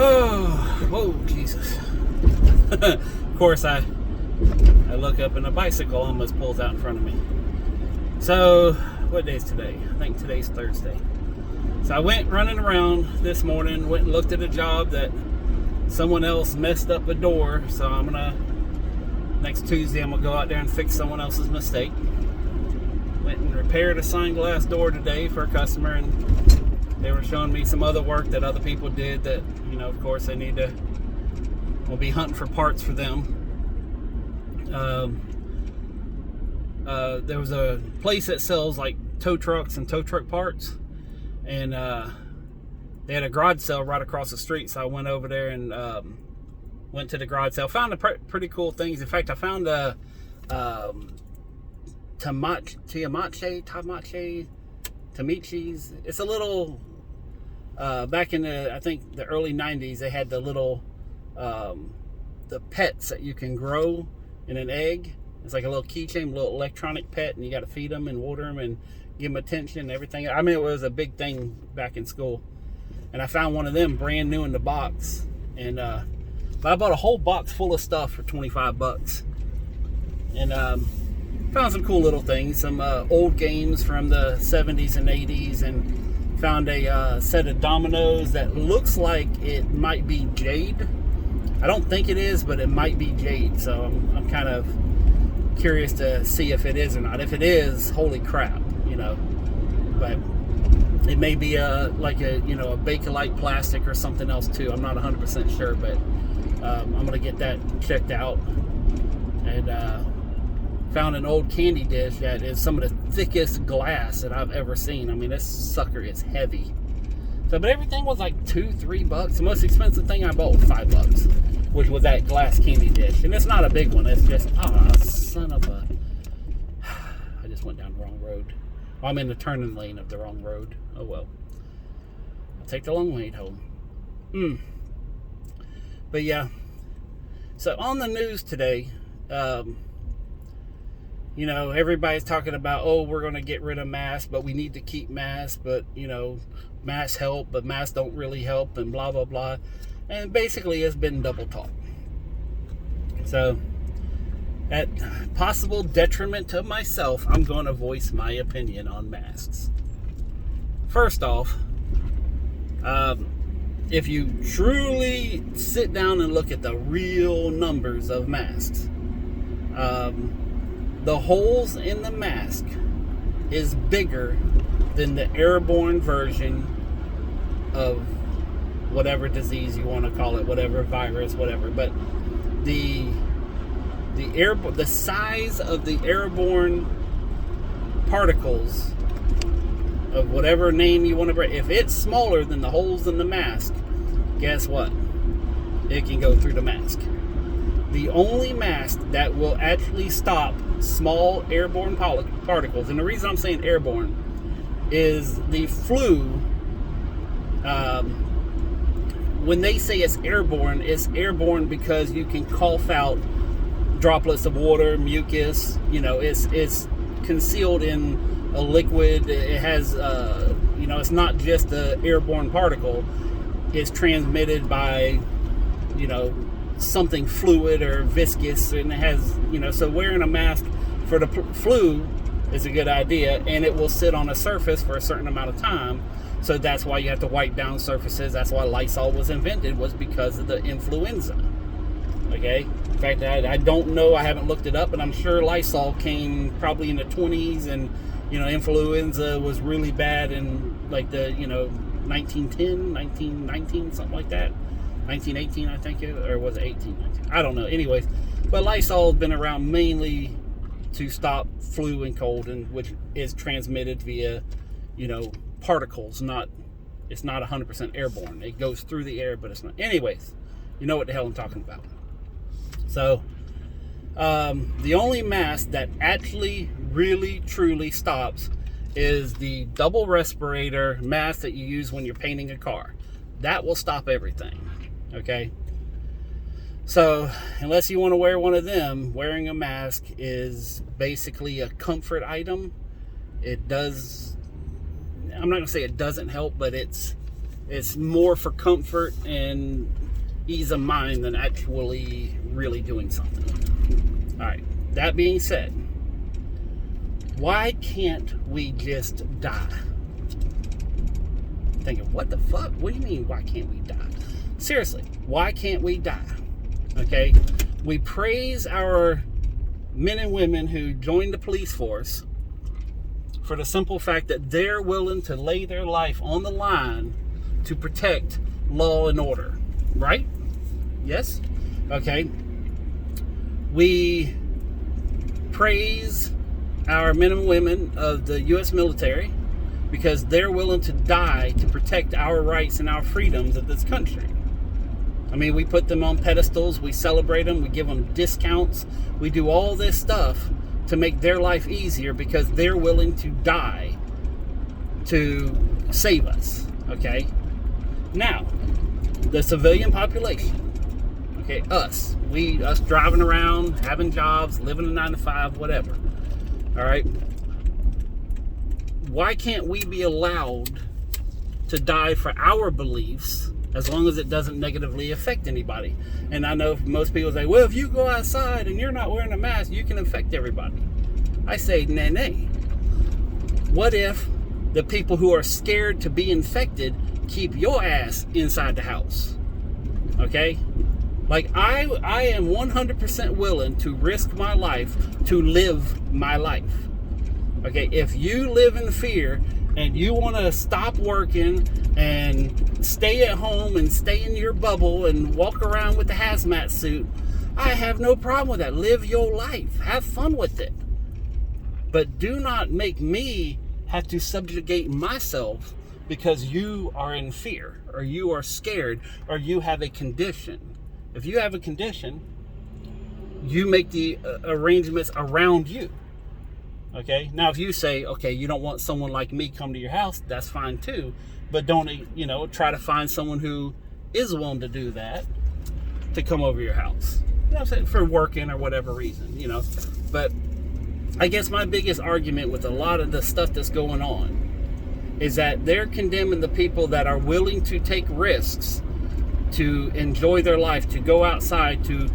Oh, whoa, Jesus. Of course, I look up and a bicycle almost pulls out in front of me. So, what day is today? I think today's Thursday. So I went running around this morning, went and looked at a job that someone else messed up a door. So next Tuesday, I'm going to go out there and fix someone else's mistake. Went and repaired a signed glass door today for a customer, and they were showing me some other work that other people did that, of course, we'll be hunting for parts for them. There was a place that sells like tow trucks and tow truck parts, and they had a garage sale right across the street. So I went over there and went to the garage sale. Found pretty cool things. In fact, I found a Tamichi's. It's a little back in I think the early 90s. They had the little the pets that you can grow in an egg. It's like a little keychain, a little electronic pet, and you got to feed them and water them and give them attention and everything. I mean, it was a big thing back in school. And I found one of them brand new in the box. And but I bought a whole box full of stuff for $25. And found some cool little things, some old games from the 70s and 80s, and found a set of dominoes that looks like it might be jade. I don't think it is, but it might be jade. So I'm kind of curious to see if it is or not. If it is, holy crap, but it may be like a Bakelite plastic or something else too. I'm not 100% sure, but I'm gonna get that checked out. And found an old candy dish that is some of the thickest glass that I've ever seen. I mean, this sucker is heavy. So, but everything was like $2-3. The most expensive thing I bought was $5, which was that glass candy dish. And it's not a big one. It's just, son of a... I just went down the wrong road. I'm in the turning lane of the wrong road. Oh well. I'll take the long way home. But yeah. So on the news today, everybody's talking about, we're going to get rid of masks, but we need to keep masks, but, masks help, but masks don't really help, and blah, blah, blah. And basically, it's been double talk. So, at possible detriment to myself, I'm going to voice my opinion on masks. First off, if you truly sit down and look at the real numbers of masks, the holes in the mask is bigger than the airborne version of whatever disease you want to call it, whatever virus, whatever. But the size of the airborne particles of whatever name you want to bring, if it's smaller than the holes in the mask, guess what? It can go through the mask. The only mask that will actually stop small airborne particles, and the reason I'm saying airborne is the flu. When they say it's airborne because you can cough out droplets of water, mucus. It's concealed in a liquid. It has, it's not just the airborne particle. It's transmitted by, something fluid or viscous, and it has, so wearing a mask for the flu is a good idea, and it will sit on a surface for a certain amount of time. So that's why you have to wipe down surfaces. That's why Lysol was invented, was because of the influenza. Okay? In fact, I don't know, I haven't looked it up, but I'm sure Lysol came probably in the 20s, and, influenza was really bad in like the, 1910, 1919, something like that. 1918, I think, or was it 1819? I don't know. Anyways, but Lysol has been around mainly to stop flu and cold, and which is transmitted via, particles. It's not 100% airborne. It goes through the air, but it's not. Anyways, you know what the hell I'm talking about. So, the only mask that actually, really, truly stops is the double respirator mask that you use when you're painting a car. That will stop everything. Okay, so unless you want to wear one of them, wearing a mask is basically a comfort item. It does, I'm not going to say it doesn't help, but it's It's more for comfort and ease of mind than actually really doing something. All right, that being said, why can't we just die? Thinking, what the fuck? What do you mean, why can't we die? Seriously, why can't we die? Okay, we praise our men and women who joined the police force for the simple fact that they're willing to lay their life on the line to protect law and order, right? Yes? Okay. We praise our men and women of the U.S. military because they're willing to die to protect our rights and our freedoms of this country. I mean, we put them on pedestals, we celebrate them, we give them discounts, we do all this stuff to make their life easier because they're willing to die to save us, okay? Now, the civilian population, okay, us driving around, having jobs, living a 9-to-5, whatever, all right? Why can't we be allowed to die for our beliefs as long as it doesn't negatively affect anybody? And I know most people say, well, if you go outside and you're not wearing a mask, you can infect everybody. I say, nay. What if the people who are scared to be infected keep your ass inside the house? Okay? Like, I am 100% willing to risk my life to live my life. Okay? If you live in fear and you want to stop working and stay at home and stay in your bubble and walk around with the hazmat suit, I have no problem with that. Live your life. Have fun with it. But do not make me have to subjugate myself because you are in fear or you are scared or you have a condition. If you have a condition, you make the arrangements around you. Okay? Now, if you say, okay, you don't want someone like me come to your house, that's fine too. But don't, try to find someone who is willing to do that to come over your house. You know what I'm saying? For working or whatever reason, But I guess my biggest argument with a lot of the stuff that's going on is that they're condemning the people that are willing to take risks to enjoy their life, to go outside, to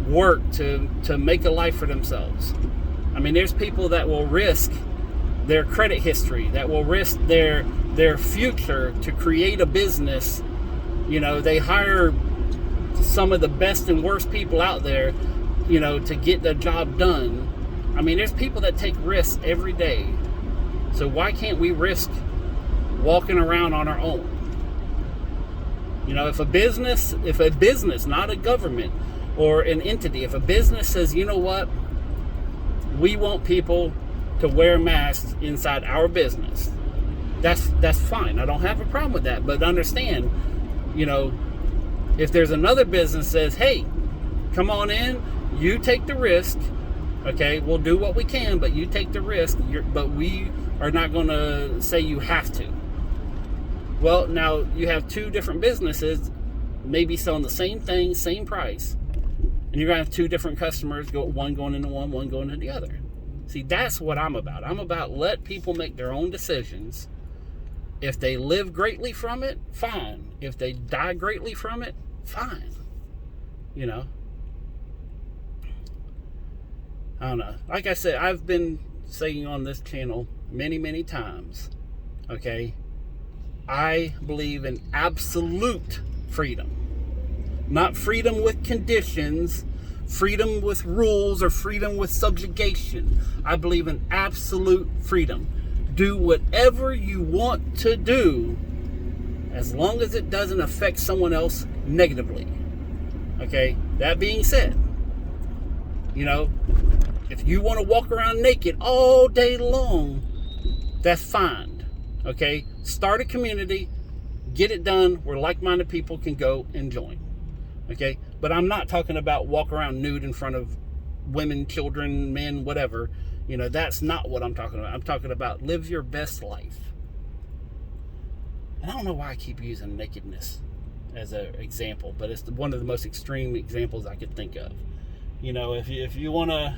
work, to make a life for themselves. I mean, there's people that will risk their credit history, that will risk their future to create a business. They hire some of the best and worst people out there, to get the job done. I mean, there's people that take risks every day. So why can't we risk walking around on our own? If a business, not a government or an entity, if a business says, you know what, we want people to wear masks inside our business, that's fine. I don't have a problem with that. But understand, if there's another business that says, hey, come on in, you take the risk, okay, we'll do what we can, but you take the risk, but we are not going to say you have to. Well, now you have two different businesses, maybe selling the same thing, same price, and you're going to have two different customers, one going into one going into the other. See, that's what I'm about. I'm about let people make their own decisions. If they live greatly from it, fine. If they die greatly from it, fine. I don't know. Like I said, I've been saying on this channel many, many times, okay, I believe in absolute freedom. Not freedom with conditions, freedom with rules, or freedom with subjugation. I believe in absolute freedom. Do whatever you want to do as long as it doesn't affect someone else negatively. Okay? That being said, if you want to walk around naked all day long, that's fine. Okay? Start a community, get it done where like-minded people can go and join. Okay? But I'm not talking about walk around nude in front of women, children, men, whatever. That's not what I'm talking about. I'm talking about live your best life. And I don't know why I keep using nakedness as an example, but it's one of the most extreme examples I could think of. If you want to,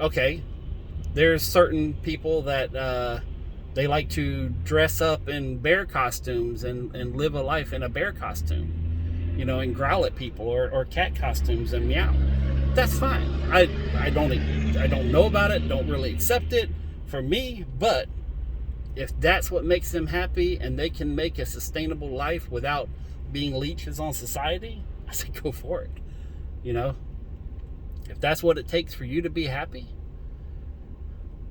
okay, there's certain people that They like to dress up in bear costumes and live a life in a bear costume, and growl at people, or cat costumes and meow. That's fine. I don't know about it, don't really accept it for me, but if that's what makes them happy and they can make a sustainable life without being leeches on society, I say go for it. If that's what it takes for you to be happy.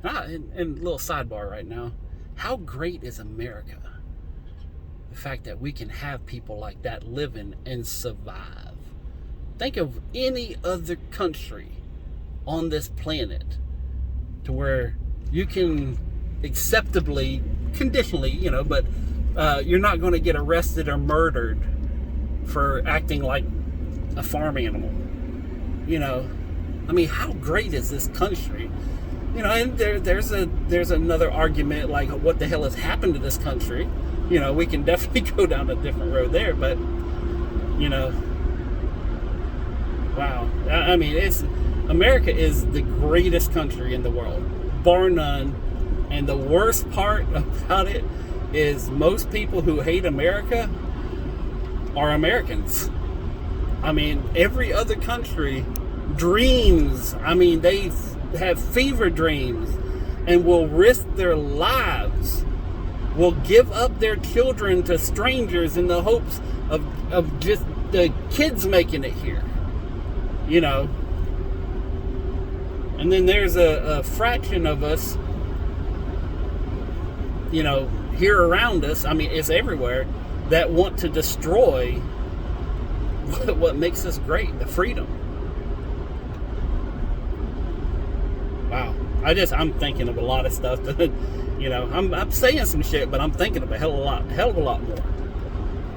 And a little sidebar right now. How great is America? The fact that we can have people like that living and survive. Think of any other country on this planet to where you can acceptably, conditionally, but you're not going to get arrested or murdered for acting like a farm animal. How great is this country? And there's another argument, like, what the hell has happened to this country? We can definitely go down a different road there, but wow. America is the greatest country in the world, bar none. And the worst part about it is most people who hate America are Americans. Every other country dreams. They have fever dreams and will risk their lives, will give up their children to strangers in the hopes of just the kids making it here, And then there's a fraction of us, here around us, it's everywhere, that want to destroy what makes us great, the freedom. Wow. I'm thinking of a lot of stuff that, I'm saying some shit, but I'm thinking of a hell of a lot more.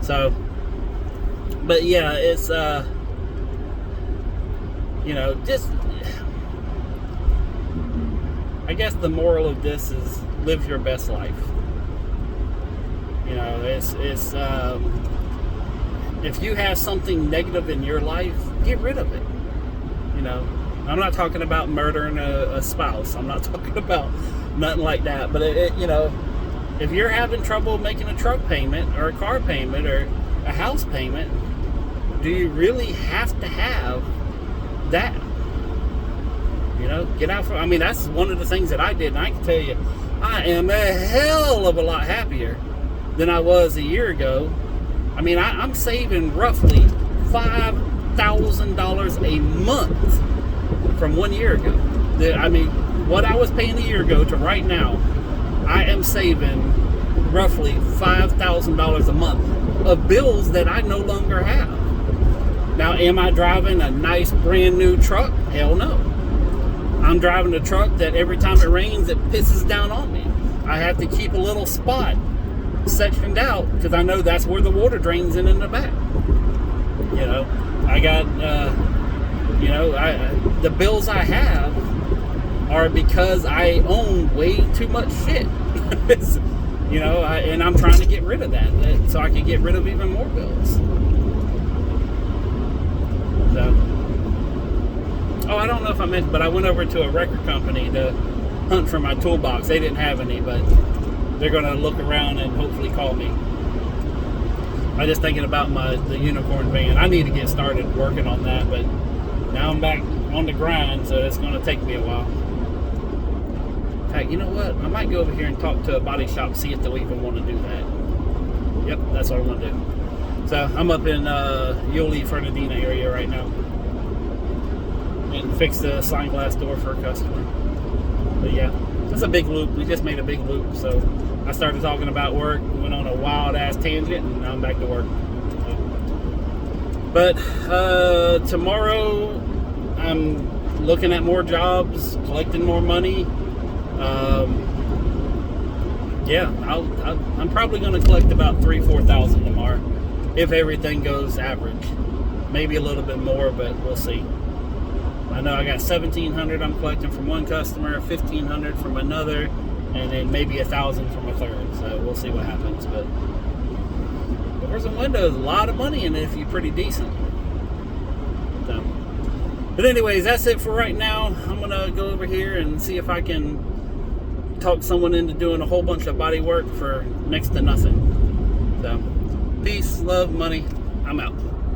So, but yeah, it's, just, I guess the moral of this is live your best life. It's if you have something negative in your life, get rid of it. I'm not talking about murdering a spouse. I'm not talking about nothing like that. But if you're having trouble making a truck payment or a car payment or a house payment, do you really have to have that? Get out from. That's one of the things that I did, and I can tell you, I am a hell of a lot happier than I was a year ago. I'm saving roughly $5,000 a month from 1 year ago. What I was paying a year ago to right now, I am saving roughly $5,000 a month of bills that I no longer have. Now, am I driving a nice brand new truck? Hell no. I'm driving a truck that every time it rains, it pisses down on me. I have to keep a little spot sectioned out because I know that's where the water drains in the back. I got, the bills I have are because I own way too much shit. And I'm trying to get rid of that so I can get rid of even more bills. So, I don't know if I mentioned, but I went over to a record company to hunt for my toolbox. They didn't have any, but they're going to look around and hopefully call me. I'm just thinking about the unicorn van. I need to get started working on that, but now I'm back on the grind, so it's going to take me a while. In fact, you know what? I might go over here and talk to a body shop, see if they'll even want to do that. Yep, that's what I want to do. So I'm up in Yulee, Fernandina area right now. And fix the sliding glass door for a customer. But yeah, it's a big loop. We just made a big loop, so I started talking about work, went on a wild ass tangent, and now I'm back to work. But tomorrow I'm looking at more jobs, collecting more money. I'm probably going to collect about $3,000-4,000 tomorrow if everything goes average. Maybe a little bit more, but we'll see. I know I got $1,700 I'm collecting from one customer, $1,500 from another, and then maybe $1,000 from a third. So we'll see what happens. But doors and windows, a lot of money in it if you're pretty decent. So, but anyways, that's it for right now. I'm gonna go over here and see if I can talk someone into doing a whole bunch of body work for next to nothing. So, peace, love, money. I'm out.